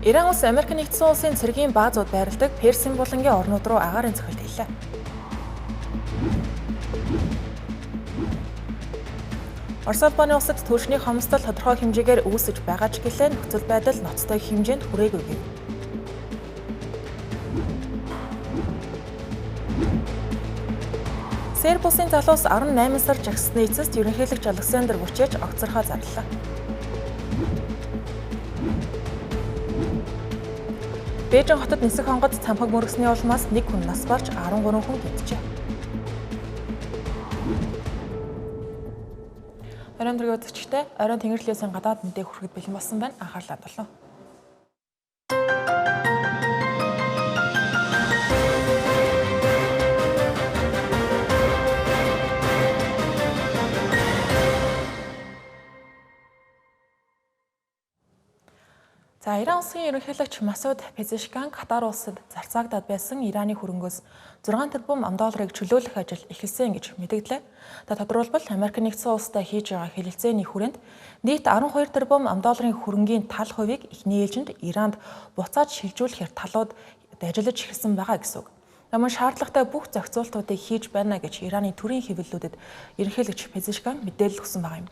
Иран улс Америк нэгдсэн улсын цэргийн баазууд байрладаг Персийн булангийн орнууд руу агаарын цохилт хийлээ. Орос улбаны улсад түлшний хомсдол тодорхой хэмжээгээр үүсэж байгаа ч гэлээ нөхцөл байдал ноцтой хэмжээнд хүрээгүй гэв. Серб улсын залуус 18 сар жагссны эцэст ерөнхийлөгч Александр Вучич огцорхоо зарлалаа. Бээжин хотод нисэх хонгод цамхаг мөргсөний улмаас нэг хүн нас барж 13 хүн гэмтжээ. Оройн дөрөв үзэгчтэй оройн Тэнгэрлийн гадаад мэдээ хүрэхэд бэлэн болсон байна. Анхаарлаа хандуулна. За Иран улсын ерөнхийлөгч Масуд Пезешкиан Катар улсад зарцаагдаад байсан Ираны хөрөнгөөс 6 тэрбум $, чөлөөлөх ажил эхэлсэн гэж мэдэгдлээ. Тодорхойлбол Америк нэгдсэн улстай хийж байгаа хэлэлцээний хүрээнд нийт 12 тэрбум $-ын хөрөнгийн тал хувийг эхний ээлжинд Иранд буцааж шилжүүлэхээр талууд ажиллаж эхэлсэн байгаа гэсэн үг. Мөн шаардлагатай бүх зохицуултуудыг хийж байна гэж Ираны төрийн хэвлэлүүдэд ерөнхийлөгч Пезешкиан мэдээлэл өгсөн байгаа юм.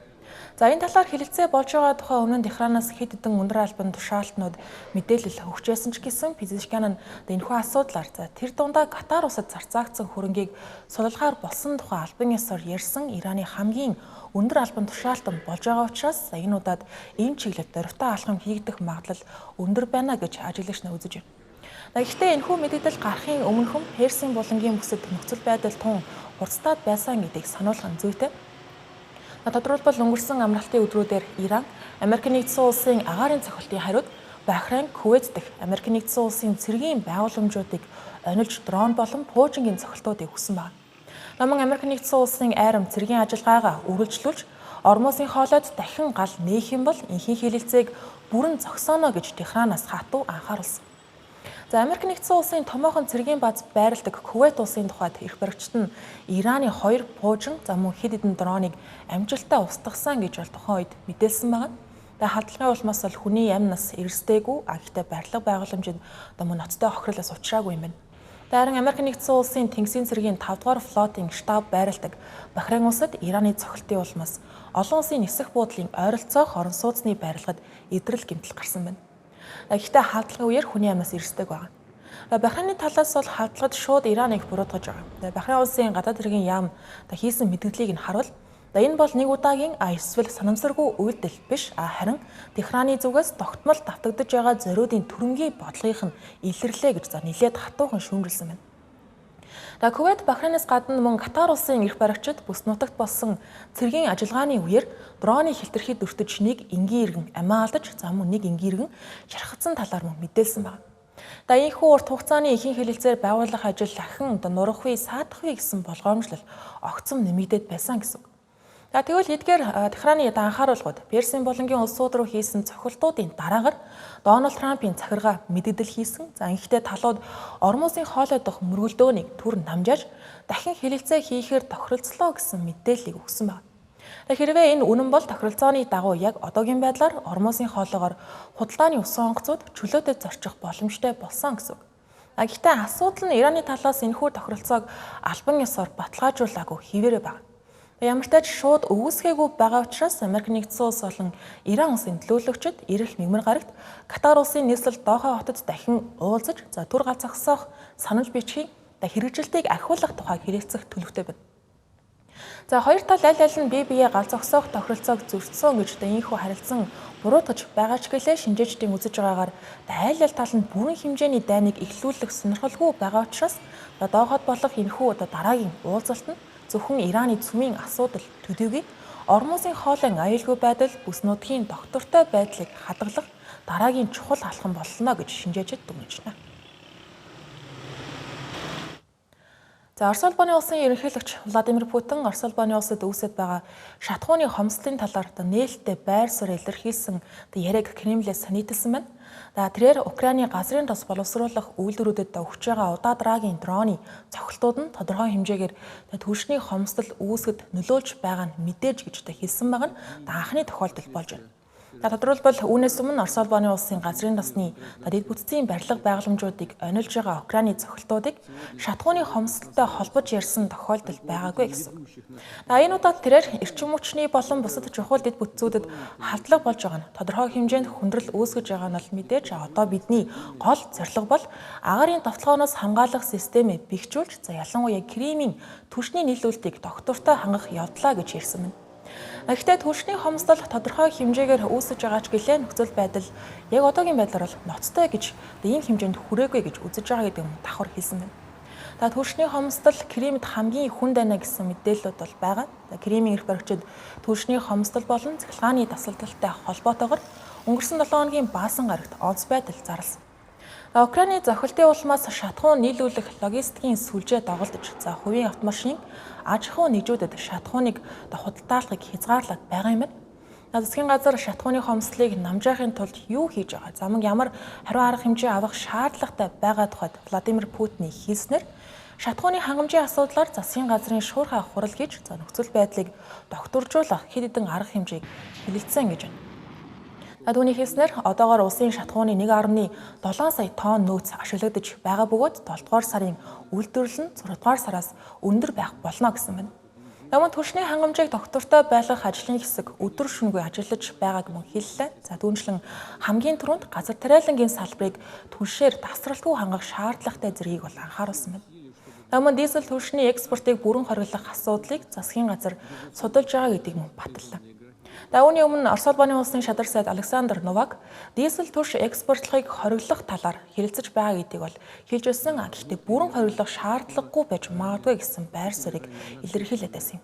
За энэ талаар хэлэлцээ болж байгаа тухай өмнө нь Техранаас хэд хэдэн өндөр албан тушаалтнууд мэдээлэл өгчээсэн ч гэсэн Пезешкиан нь энэхүү асуудлаар тэр дундаа Катар улсад зарцаагдсан хөрөнгийг сулалгаар болсон тухай албан ёсоор ярьсан Ираны хамгийн өндөр албан тушаалтан болж байгаа учраас энэ удаад энэ чиглэлд дөрвтэй алхам хийгдэх магадлал өндөр байна гэж ажиглагч нь үзэж байна. Гэхдээ энэхүү мэдээлэл гарахын өмнөхөн Персийн булангийн бүсэд нөхцөл байдал тун хурцтаад байсан гэдгийг сануулах нь зүйтэй. Тодорхойлбол өнгөрсөн амралтын өдрүүдээр Иран, Америк нэгдсэн улсын агаарын цохилтын хариуд Бахрейн, Кувейт дэх Америк нэгдсэн улсын цэргийн байгууламжуудыг онилж дрон болон пуужингийн цохилтуудыг өгсөн байна. Мөн Америк нэгдсэн улсын айрам цэргийн ажиллагаагаа үргэлжлүүлж Ормосын хоолойд дахин гал нээх юм бол энхийн хэлэлцээг бүрэн зогсооно гэж Техранаас хатуу анхааруулсан. За Америк нэгдсэн улсын томоохон цэргийн бааз байрладаг Кувейт улсын тухайд эрх баригчид нь Ираны 2 пуужин мөн хэд хэдэн дроныг амжилттай устгасан гэж бол тухайн үед мэдээлсэн байна. Тэгээ халдлагын улмаас бол хүний амь нас эрсдээгүй, гэхдээ барилга байгууламжид мөн ноцтой хохирлоос учраагүй юм байна. Харин Америк нэгдсэн улсын тэнгисийн цэргийн 5 дугаар флотын штаб байрладаг Бахрейн улсад Ираны цохилтын улмаас олон улсын нисэх буудлын ойролцоох орон сууцны барилгад идрэл гэмтэл гарсан байна. Гэхдээ халдлагын үеэр хүний амнаас эрсдэг байна. Бахрейний талаас бол халдлагад шууд Иран их буруутгаж байгаа. Бахрейн улсын гадаад хэргийн яам хийсэн мэдгдлийг нь харуул. Энэ бол нэг удаагийн эсвэл санамсаргүй үйлдэл биш, харин Техраны зүгээс тогтмол давтагдж байгаа зориудын төрөнгийн бодлогынх нь илэрлээ гэж нэлээд хатуухан шүүмжилсэн байна. Кувейт Бахрейнээс гадна мөн Катар улсын эрх баригчид бүс нутагт болсон цэргийн ажиллагааны үеэр дроны хилтерхийд өртөж нэг энгийн иргэн амиа алдаж мөн нэг энгийн иргэн шархагдсан талаар мөн мэдээлсэн байна. Ийхүү урт хугацааны ихэнх хэлэлцээр байгуулах ажил дахин нурахгүй, саадахгүй гэсэн болгоомжлол огцом нэмэгдээд байсан гэсэн үг. Тэгвэл эдгээр Техраны анхааруулгууд Персийн булангийн улсууд руу хийсэн цохилтуудын дараагаар Дональд Трампын захиргаа мэдээлэл хийсэн. Инхдээ талууд Ормосын хоолой дох мөргөлдөөнийг түр намжааж дахин хэлэлцээ хийхээр тохиролцлоо гэсэн мэдээллийг өгсөн байна. Хэрвээ энэ үнэн бол тохиролцооны дагуу яг одоогийн байдлаар Ормосын хоолойгоор худалдааны усан онгоцууд чөлөөтэй зорчих боломжтой болсон гэсэн үг. Гэхдээ асуудал нь Ираны талаас энэхүү тохиролцоог албан ёсоор баталгаажуулаагүй хэвээрээ байна. Ямар ч тач шууд өгөөсгээгүй байгаа учраас Америк нэгдсэн улс болон Иран улсын төлөөлөгчид ирэх мэгмар гарагт Катар улсын нийслэл Доха хотод дахин уулзаж түр галз зогсоох санамж бичгийг хэрэгжилтийг ахиулах тухай хэрэгцэх төлөвтэй байна. Хоёр тал аль аль нь бие биеэ галз зогсоох тохиролцоог зөрчсөн гэж ийхүү харилцан буруутгаж байгаа ч гэлээ шинжээчдийн үзэж байгаагаар аль аль тал нь бүрэн хэмжээний дайныг эхлүүлэх сонирхолгүй байгаа учраас Дохад болох энэхүү дараагийн уулзалт нь зөвхөн Ираны цөмийн асуудал төдийгүй Ормосын хоолойн аюулгүй байдал бүс нутгийн доктортой байдлыг хадгалах дараагийн чухал алхам болно гэж шинжээчид дүгнэж байна. Орос улбаны улсын ерөнхийлөгч Владимир Путин Орос улбаны улсад үүсэж байгаа шатхууны хомсдлын талаар нээлттэй байр суурь илэрхийлсэн яриаг Кремлээс нийтэлсэн байна. Тэрээр Украины газрын тос боловсруулах үйлдвэрүүдэд өгч байгаа удаа-дараагийн дроны цохилтууд нь тодорхой хэмжээгээр түлшний хомсдол үүсгэд нөлөөлж байгаа нь мэдээж гэж хэлсэн байгаа нь анхны тохиолдол болж байна. Тодорхойлбол үүнээс өмнө Орос улбаны улсын газрын тосны дэд бүтцийн барилга байгууламжуудыг онилж байгаа Украины цохилтуудыг шатхууны хомсдолтой холбож ярьсан тохиолдол байгаагүй гэсэн. Энэ удаад тэрээр эрчим хүчний болон бусад чухал дэд бүтцүүдэд халдлага болж байгаа нь тодорхой хэмжээнд хүндрэл үүсгэж байгаа нь бол мэдээж одоо бидний гол зорилго бол агарын товтлогооноос хамгаалах системээ бэхжүүлж ялангуяа Кремийн түвшний нийлүүлэлтийг доктортой хангах явдлаа гэж ярьсан байна. Гэхдээ түвшний хомсдол тодорхой хэмжээгээр үүсэж байгаа ч гэлээ нөхцөл байдал яг одоогийн байдлаар бол ноцтой гэж ийм хэмжээнд хүрээгүй гэж үзэж байгаа гэдэг юм давхар хэлсэн байна. Түвшний хомсдол Кремэд хамгийн хүнд байна гэсэн мэдээлэлүүд бол байгаа. Кремийн эрх баригчид түвшний хомсдол болон цахилгааны тасалдалтай холбоотойгоор өнгөрсөн 7 хоногийн баасан гарагт онц байдал зарласан. Украины зохилтын улмаас шатхуун нийлүүлэх логистикийн сүлжээ доголдож, хувийн автомашин аж ахуй нэгжүүдэд шатхууныг худалдаалахыг хязгаарлаад байгаа юм байна. Засгийн газар шатхууны хомсдлыг намжаахын тулд юу хийж байгаа? Мөн ямар хариу арга хэмжээ авах шаардлагатай байгаа тухайд Владимир Путин хэлснээр шатхууны хангамжийн асуудлаар засгийн газрын шуурхай хурал хийж нөхцөл байдлыг докторжуулах хэд хэдэн арга хэмжээг хэлэлцсэн гэж байна. Түүний хэлснээр одоогоор улсын шатхууны 1.7 сая тонн нөөц ашиглагдаж байгаа бөгөөд 7 дугаар сарын үйлдвэрлэл нь 6 дугаар сараас өндөр байх болно гэсэн байна. Мөн түвшний хангамжийг доктортой байлгах ажлын хэсэг өдөр шөнөгүй ажиллаж байгааг мөн хэллээ. Түүнчлэн хамгийн түрүүнд газар тариалангийн салбарыг түвшээр тасралтгүй хангах шаардлагатай зэргийг бол анхааруулсан байна. Мөн дизель түвшний экспортыг бүрэн хориглох асуудлыг засгийн газар судалж байгаа гэдгийг мөн баталлаа. Үүний өмнө Орос улбаны улсын шадар сайд Александр Новак дизель түвш экспортлохыг хориглох талаар хэлэлцэж байгаа гэдгийг бол хэлж байсан. Гэхдээ бүрэн хориглох шаардлагагүй байж магадгүй гэсэн байр суурийг илэрхийлээд байсан юм.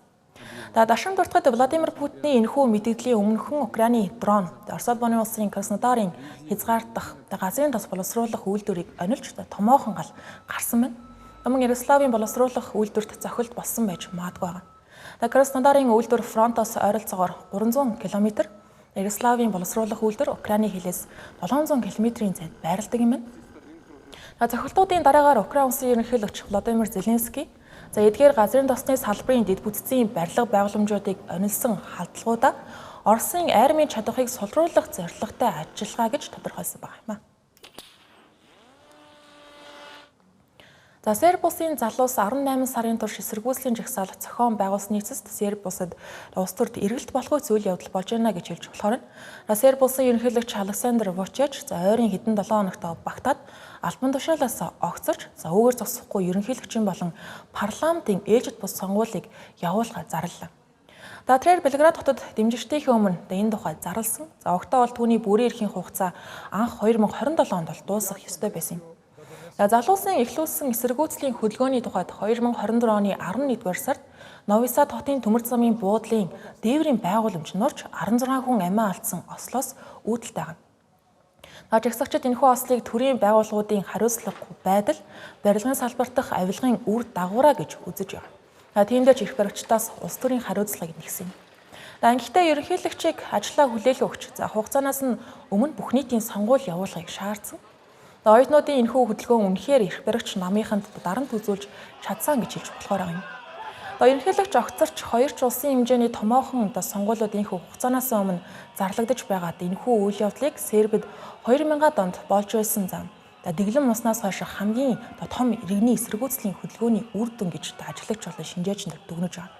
Дашин дуртахад Владимир Путиний энэхүү мэдээллийн өмнөхөн Украины дрон Орос улбаны улсын Краснодарын хязгаартах газрын тос боловсруулах үйлдвэрийг онилж томоохон гал гарсан байна. Мөн Ярославын боловсруулах үйлдвэрт зохилт болсон байж магадгүй байна. Краснодарын үйлдвэр фронтоос ойролцоогоор 300 км, Ярославын боловсруулах үйлдвэр Украины хилээс 700 км-ийн зайд байрладаг юм байна. Зохилтуудын дараагаар Украин улсын ерөнхийлөгч Владимир Зеленский эдгээр газрын тосны салбарын дэд бүтцийн барилга байгууламжуудыг онилсон халдлагуудаа Оросын армийн чадварыг сулруулах зорилготой ажиллагаа гэж тодорхойлсон байна. Серб улсын залуус 18 сарын турш эсэргүүцлийн жагсаал зохион байгуулсны эцэст Серб улсад улс төрд эргэлт болохгүй зүйл явдал болж байна гэж хэлж болохоор Серб улсын ерөнхийлөгч Александр Вучич ойрын хэдэн 7 хоногт багтаад албан тушаалаас огцорч үүгээр зогсохгүй ерөнхийлөгчийн болон парламентын ээлжид бус сонгуулийг явуулахаар зарлалаа. Тэрээр Белград хотод дэмжигчдийнхээ өмнө энэ тухай зарласан. Октоо бол түүний бүрийн эрхийн хугацаа анх 2027 онд дуусах ёстой байсан юм. Залуусын эхлүүлсэн эсэргүүцлийн хөдөлгөөний тухайд 2024 оны 11-р сард Нови Сад хотын төмөр замын буудлын дээврийн байгууламж нурж 16 хүн амиа алдсан ослоос үүдэлтэй байна. Жагсагчид энэхүү ослыг төрийн байгууллагуудын хариуцлагагүй байдал, барилгын салбарт дах авилгын үр дагавраа гэж үзэж байгаа. Тиймдээ ч эрх баригчдаас улс төрийн хариуцлагыг нэгсэн юм. Гэхдээ ерөнхийлөгчийг ажлаа хүлээлгэн өгч хугацаанаас нь өмнө бүх нийтийн сонгуул явуулахыг шаардсан. Оюутнуудын энэхүү хөдөлгөөн үнэхээр эрх баригч намынханд дарамт үзүүлж чадсан гэж хэлж болохоор байгаа юм. Ерөнхийлөгч огцорч хоёрч улсын хэмжээний томоохон сонгуулиудын хугацаанаас өмнө зарлагдаж байгаад энэхүү үйл явдлыг Сербид 2000-ад онд болж байсан зам. Дэглэм уснаас хойш хамгийн том иргэний эсэргүүцлийн хөдөлгөөний үр дүн гэж ажиглагч болон шинжээчнэр дүгнэж байгаа.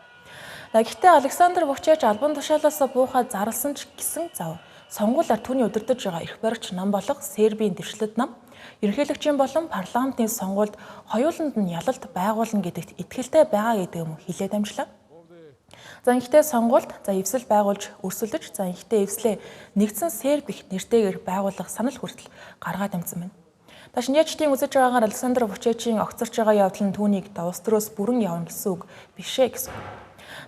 Гэхдээ Александр Вучич албан тушаалаас буухад зарласан ч гэсэн сонгуулиар түүний удирдах байгаа эрх баригч нам болох Сербийн дэвшлэлт нам ерөнхийлөгчийн болон парламентын сонгуульд хоёуланд нь ялалт байгуулна гэдэгт итгэлтэй байгаа гэдэг юм хэлээд амжлаа. Гэхдээ сонгуульд эвсэл байгуулж өрсөлдөж гэхдээ эвслээ нэгдсэн Серб их нэртэйгээр байгуулах санал хүртэл гаргаад амжсан байна. Шинжээчдийн үзэж байгаагаар Александр Вучичийн огцорч байгаа явдал нь түүнийг улс төрөөс бүрэн явна гэсэн үг бишээ гэсэн.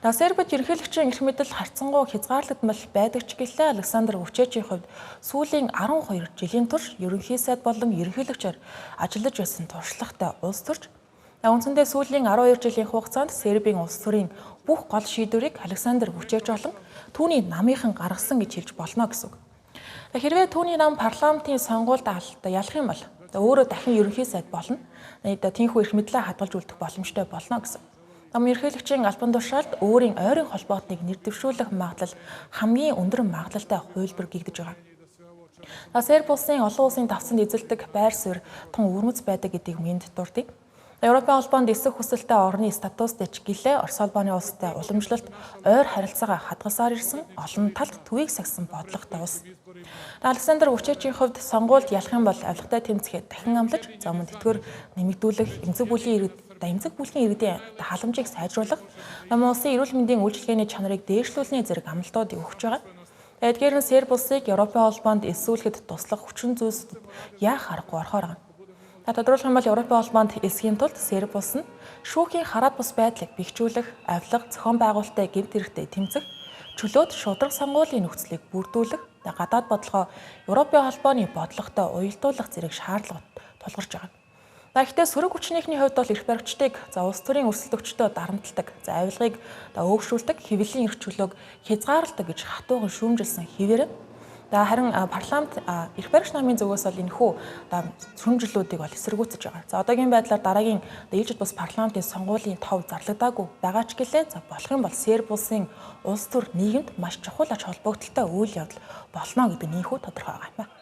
Сербид ерөнхийлөгчийн эрх мэдэл харьцангуй хязгаарлагдмал байдаг ч гэлээ Александр Вучичийн хувьд сүүлийн 12 жилийн турш ерөнхий сайд болон ерөнхийлөгчөөр ажиллаж байсан туршлагатай улс төрч үндсэндээ сүүлийн 12 жилийн хугацаанд Сербийн улс төрийн бүх гол шийдвэрийг Александр Вучич болон түүний намынхан гаргасан гэж хэлж болно гэсэн үг. Хэрвээ түүний нам парламентын сонгуульд ялах юм бол өөрөө дахин ерөнхий сайд болно. Тиймээс эрх мэдлээ хадгалж үлдэх боломжтой болно гэсэн. Намын ерөнхийлөгчийн албан тушаалд өөрийн ойрын холбоотныг нэрдэвшүүлэх магадлал хамгийн өндөр магадлалтай хувилбар гэгдэж байгаа. Серб улсын олон улсын давцанд эзэлдэг байр суурь тун өвөрмөц байдаг гэдгийг мэд дурдъя. Европын холбоонд эсэх хүсэлтэй орны статусд ч гэлээ Орос улбаны улстай уламжлалт ойр харилцаагаа хадгалсаар ирсэн олон талд төвийг сагсан бодлоготой улс. Александр Вучичийн хувьд сонгуульд ялах юм бол авилгатай тэмцэхэд дахин амлаж, за мөн тэтгэр нэмэгдүүлэх эмзэг бүлгийн иргэдийн халамжийг сайжруулах, намын улсын эрүүл мэндийн үйлчилгээний чанарыг дээшлүүлнэ зэрэг амлалтууд өгч байгаа. Эдгээр нь Серб улсыг Европын холбоонд элсүүлэхэд туслах хүчин зүйлсэд яах аргагүй орохоор байгаа. Тодорхойлох юм бол Европын холбоонд элсхийн тулд Серб улс нь шүүхийн хараат бус байдлыг бэхжүүлэх, авилга, зохион байгуулалттай гэмт хэрэгтэд тэмцэх, чөлөөт шударга сонгуулийн нөхцөлийг бүрдүүлэх, гадаад бодлогоо Европын холбооны бодлоготой уялдуулах зэрэг шаардлагууд тулгарч байгаа. Гэхдээ сөрөг хүчнийхний хувьд бол эрх баригчдыг улс төрийн өрсөлдөгчдөө дарамтлагдаг, авилгыг өөгшүүлдэг, хэвлэлийн эрх чөлөөг хязгаарладаг гэж хатуухан шүүмжилсэн хэвээр. Харин парламент эрх баригч намын зүгээс бол энэхүү шүүмжлэлүүдийг бол эсэргүүцэж байгаа. Одоогийн байдлаар дараагийн ээлжид бас парламентын сонгуулийн тов зарлагдаагүй байгаа ч гэлээ болох юм бол Серб улсын улс төр нийгэмд маш чухал ач холбогдолтой үйл явдал болно гэдэг нь энэхүү тодорхой байгаа юм байна.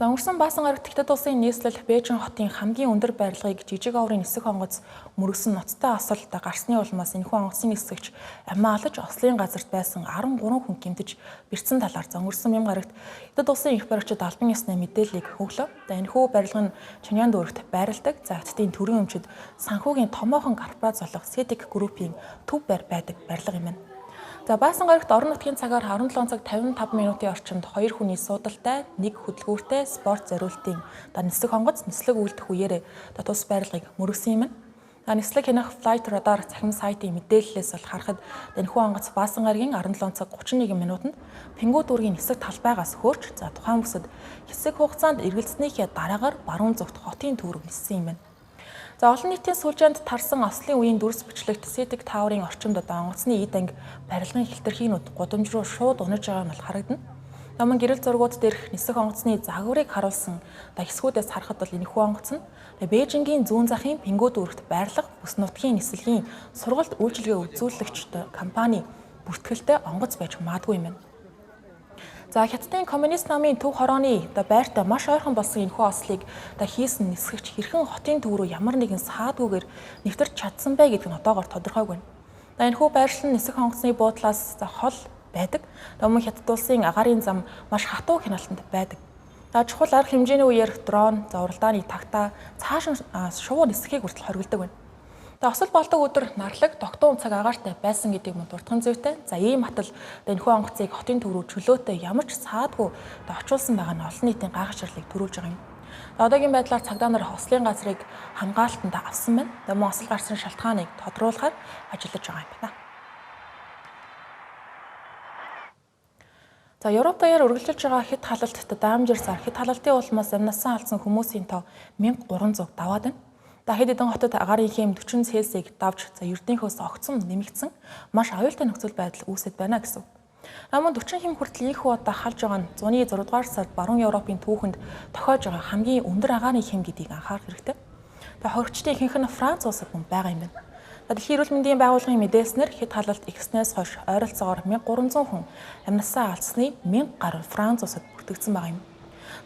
Өнгөрсөн баасан гарагт Хятад улсын нийслэл Бээжин хотын хамгийн өндөр барилгыг жижиг оврын нисэх онгоц мөргсөн ноцтой асалд гарсны улмаас энэхүү онгоцын нисгэгч амиа алж ослын газарт байсан 13 хүн гэмтэж бэрцэн талаар өнгөрсөн юм гарагт Хятад улсын эрх баригчид албан ёсны мэдээллийг өглөө. Энэхүү барилга нь Чоньян дүүрэгт байрладаг. Хятадын төрийн өмчөд санхүүгийн томоохон корпорац болох Сетик группийн төв байр байдаг барилга юм байна. Баасан гарагт орон нутгийн цагаар 17 цаг 55 минутын орчимд 2 хүний суудалтай, 1 хөдөлгүүртэй спорт зориултын нислэг онгоц нислэг үйлдэх үеэр тус барилгыг мөргсөн юм. Нислэг хянах Flight Radar цахим сайтын мэдээллээс бол харахад энэхүү онгоц баасан гарагийн 17 цаг 31 минутанд Пингүү дүүргийн нисэх талбайгаас хөөрч тухайн бүсэд хэсэг хугацаанд эргэлзнийхээ дараагаар баруун зүгт хотын төвөөр ниссэн юм байна. Олон нийтийн сүлжээнд тарсан ослын үеийн дүрс бичлэгт Сетик Тауэрын орчимд онгоцны ид анги барилгын хилтерхийнүүд гудамж руу шууд унаж байгаа нь бол харагдана. Намын гэрэл зургууд дээрх нисэх онгоцны загварыг харуулсан хэсгүүдээс харахад бол энэхүү онгоц нь Бээжингийн зүүн захын Пингүү дүүрэгт байрлах бүс нутгийн нислэгийн сургалт үйлчилгээ үзүүлэгч компани бүртгэлтэй онгоц байж магадгүй юм байна. Хятадын коммунист намын төв хорооны байртай маш ойрхон болсон энэхүү ослыг хийсэн нисгэгч хэрхэн хотын төв рүү ямар нэгэн саадгүйгээр нэвтэрч чадсан бэ гэдэг нь одоогоор тодорхойгүй байна. Энэхүү байршил нисэх онгоцны буудлаас хол байдаг. Мөн Хятад улсын агаарын зам маш хатуу хяналтанд байдаг. Чухал арга хэмжээний үеэр дрон, уралдааны тагтаа цааш шувуу нисэхийг хүртэл хоригддог байна. Осол болдог өдөр нарлаг тогтун цаг агаартай байсан гэдгийг мөн дурдхан зүйтэй. Ийм атал энэхүү онгоцыг хотын төв рүү чөлөөтэй ямар ч саадгүй очуулсан байгаа нь олон нийтийн гайхашрлыг төрүүлж байгаа юм. Одоогийн байдлаар цагдаа нар ослын газрыг хамгаалтанд авсан байна. Мөн осол гарсан шалтгааныг тодруулахаар ажиллаж байгаа юм байна. Европ даяар үргэлжилж байгаа хэд халалтт даамжирсаар хэд халалтын улмаас амнасаа алдсан хүмүүсийн тоо 1300 даваад байна. Хэд хэдэн хотод агаарын хэм 40 Цельсийг давж ердийнхөөс огцом нэмэгдсэн маш аюултай нөхцөл байдал үүсэж байна гэсэн. Мөн 40 хэм хүртэл ийхүү удаа халж байгаа нь зуны 6 дугаар сард баруун Европын түүхэнд тохиож байгаа хамгийн өндөр агаарын хэм гэдгийг анхаарах хэрэгтэй. Хоригчдын ихэнх нь Франц улсад мөн байгаа юм байна. Дэлхийн эрүүл мэндийн байгууллагын мэдээлснээр хэд халалт ихснээс хойш ойролцоогоор 1300 хүн амнасаа алдсны 1000 гаруй Франц улсад бүртгэгдсэн байгаа юм.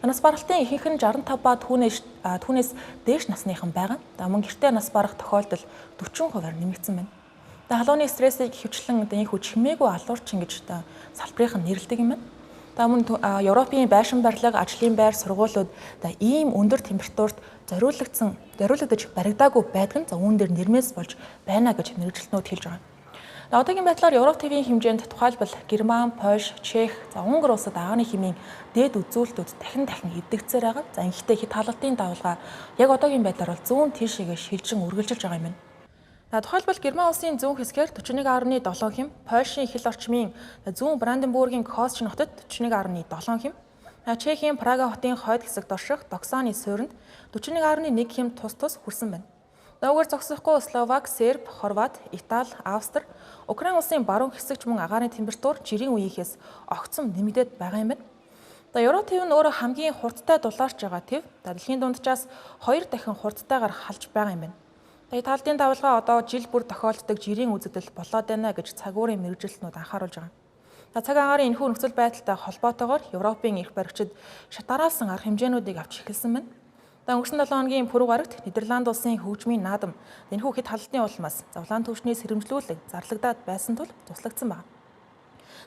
Нас баралтын ихэнх нь 65 ба түүнээс дээш насныхан байгаа. Мөн гэртээ нас барах тохиолдол 40%-аар нэмэгдсэн байна. Халууны стрессийг хөвчлэн энэхүү чимээгүй алуурчин гэж салбарынхан нэрлэдэг юм байна. Мөн Европын байшин барилга, ажлын байр, сургуулиуд ийм өндөр температурт зориулагдаж баригдаагүй байдаг нь үүн дээр нэрмээс болж байна гэж мэргэжилтнүүд хэлж байгаа. Одоогийн байдлаар Европ ТV-ийн хэмжээнд тухайлбал Герман, Польш, Чех, Унгар улсад агааны хэмийн дээд үзүүлэлтүүд дахин эвдэгцээр байгаа. Ингэхдээ хэд халалтын давалгаа яг одоогийн байдлаар бол зүүн тийшээгээ шилжин үргэлжилж байгаа юм байна. Тухайлбал Герман улсын зүүн хэсгээр 41.7 хэм, Польшийн хил орчмын зүүн Бранденбургийн Косчин хотод 41.7 хэм, Чехийн Прага хотын хойд хэсэгт орших Доксаны суурьнд 41.1 хэм тус хүрсэн байна. Даавар зогсохгүй Словак, Серб, Хорват, Итали, Австри, Украин улсын баруун хэсэгч мөн агаарын температур жирийн үеийнхээс огцом нэмэгдээд байгаа юм байна. Евро төв нь өөрөө хамгийн хурдтай дулаарч байгаа төв. Дэлхийн дунджаас 2 дахин хурдтайгаар халж байгаа юм байна. Италийн давалгаа одоо жил бүр тохиолддог жирийн үзэгдэл болоод байна гэж цагуурын мэргэжилтнүүд анхааруулж байгаа. Цаг агаарын энэхүү нөхцөл байдалтай холбоотойгоор Европын эрх баригчид шатараалсан арга хэмжээнүүдийг авч эхэлсэн байна. Өнгөрсөн 7 хоногийн пүрэв гарагт Нидерланд улсын хөгжмийн наадам энэхүү хэд халдны улмаас зовлон түвшний сэрэмжлүүлэг зарлагдаад байсан тул туслагдсан байна.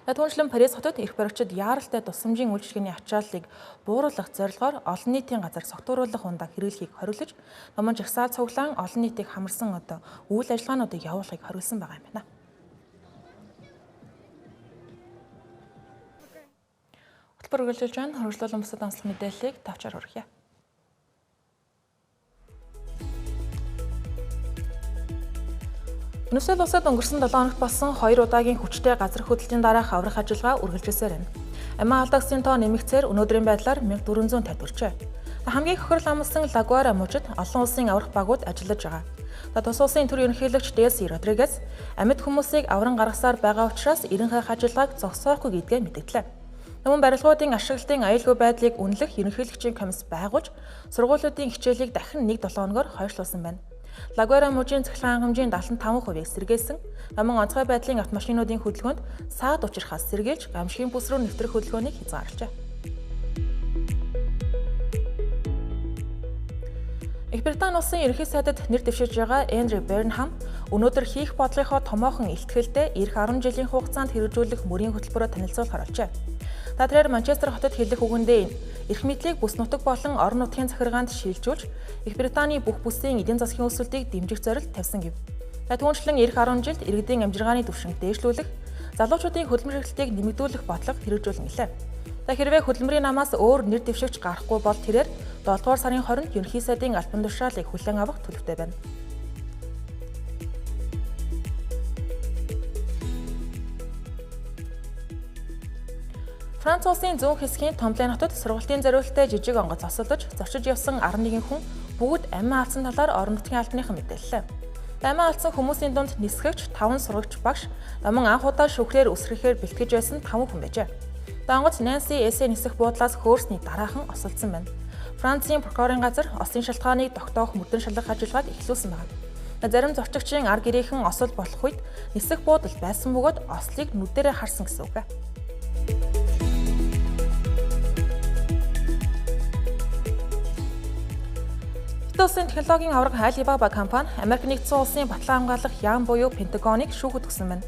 Түүнчлэн Парис хотод эрх баригчид яаралтай тусламжийн үйлчилгээний ачааллыг бууруулах зорилгоор олон нийтийн газар согтууруулах ундаа хэрэглэхийг хориглож, номон жагсаал цуглаан олон нийтийг хамарсан үйл ажиллагаануудыг явуулахыг хориглосон байгаа юм байна. Хөтөлбөр үргэлжилж байна. Хөрвүүлэн бусад онцлог мэдээллийг тавчаар хүргье. Өнөөдөр улсад өнгөрсөн 7 хоногт болсон 2 удаагийн хүчтэй газар хөдлөлийн дараах аврах ажиллагаа үргэлжилсээр байна. Амиа алдагсын тоо нэмэгцээр өнөөдрийн байдлаар 1450 хүрчээ. Хамгийн хохирол амлсан Лагуара мужид олон улсын аврах багууд ажиллаж байгаа. Тус улсын төр ерөнхийлөгч Делси Родригес амьд хүмүүсийг авран гаргасаар байгаа учраас эрен хайх ажиллагааг зогсоохгүй гэдгээ мэдгдлээ. Мөн барилгуудын ашиглалтын аюулгүй байдлыг үнэлэх ерөнхийлөгчийн комисс байгуулж, сургуулиудын хичээлийг дахин 1-7 хоногоор хойшлуулсан байна. Лагуара мужийн цахилгаан хэмжээнд 75% сэргээсэн. Намын онцгой байдлын автомашинуудын хөдөлгөөнд саад учрахаас сэргийлж, гамшигын бүс рүү нэвтрэх хөдөлгөөнийг хязгаарлажээ. Их Британи улсын ерөнхий сайдад нэр дэвшиж байгаа Эндрю Бернхам өнөөдөр хийх бодлогынхоо томоохон илтгэлтэй эх 10 жилийн хугацаанд хэрэгжүүлэх мөрийн хөтөлбөрөөр танилцуулахаар болжээ. Тэрээр Манчестер хотод хэлэх үгэндээ эрх мэдлийг бүс нутаг болон орон нутгийн захиргаанд шилжүүлж, Их Британий бүх бүсийн эдийн засгийн өсөлтийг дэмжих зорилт тавьсан гэв. Түүнчлэн эх 10 жилд иргэдийн амжиргааны түвшинг дээшлүүлэх, залуучуудын хөдөлмөр эрхлэлтийг нэмэгдүүлэх бодлого хэрэгжүүлнэ гэлээ. Хэрвээ хөдөлмөрийн намаас өөр нэр дэвшигч гарахгүй бол тэрээр 7 дугаар сарын 20-нд ерөнхий сайдын албан тушаалыг хүлээн авах төлөвтэй байна. Франц улсын зүүн хэсгийн Томплен хотод сургалтын зориулалттай жижиг онгоц осолдож, зочиж явсан 11 хүн бүгд амиа алдсан талаар орон нутгийн албаныхан мэдээллээ. Амиа алдсан хүмүүсийн дунд нисгэгч, 5 сурагч багш, мөн анх удаа шүүхрээр үсрэхээр бэлтгэж байсан 5 хүн байжээ. Онгоц Нэнси Эсэ нисэх буудлаас хөөрсний дараахан осолдсон байна. Францын прокурорын газар ослын шалтгааныг тогтоох мөрдөн шалгах ажиллагааг эхлүүлсэн байна. Зарим зорчигчийн ар гэрийнхэн осол болох үед нисэх буудал байсан бөгөөд ослыг нүдэрээ харсан гэсэн үг. Улсын технологийн авраг Alibaba компани Америк нэгдсэн улсын батлан хамгаалах яам буюу Пентагоныг шүүхэд өгсөн байна.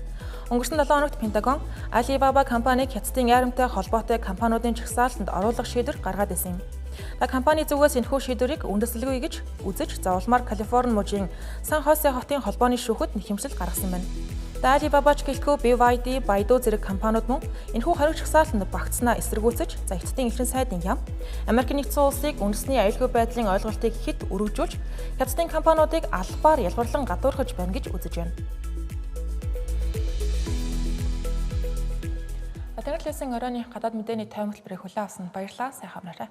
Өнгөрсөн 7 хоногт Пентагон Alibaba компаниг хятадын яарамтай холбоотой компаниудын чагсаалтанд оруулах шийдвэр гаргаад байсан юм. Компани зүгээс энэхүү шийдвэрийг үндэслэлгүй гэж үзэж, заавалмаар Калифорни мужийн Сан Хосе хотын холбооны шүүхэд нэхэмжил гаргасан байна. Alibaba ч гэлтгүй BYD, Baidu зэрэг компаниуд мөн энэхүү хориг чагсаалтанд багтснаа эсэргүүцэж, хятадын элчин сайдын яам Америк нэгдсэн улсыг үндэсний аюулгүй байдлын ойлголтыг хэд өргөжүүлж, хятадын компаниудыг албаар ялгарлан гадуурхаж байна гэж үзэж байна. Тэнгэр телевизийн оройны гадаад мэдээний таймаг хэлбэрийг хүлээн авсанд баярлалаа. Сайн хамраарай.